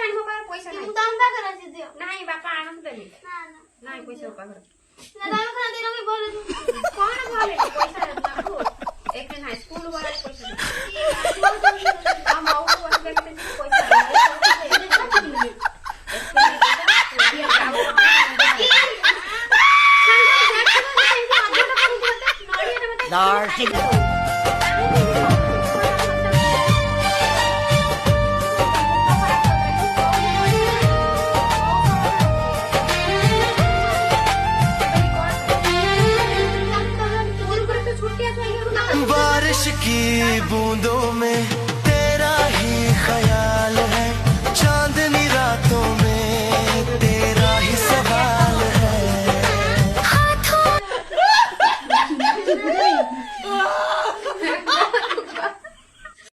आणि बाबा पैसा नाही मुद्दाम करायचे देव नाही बापा आणून दे नाही पैसा बाबा दादा खाना देना के बोले तू कौन बोले पैसा नको एक दिन हाई स्कूल वाला पैसा हम आओ वन करते पैसा बारिश की बूंदों में तेरा ही ख्याल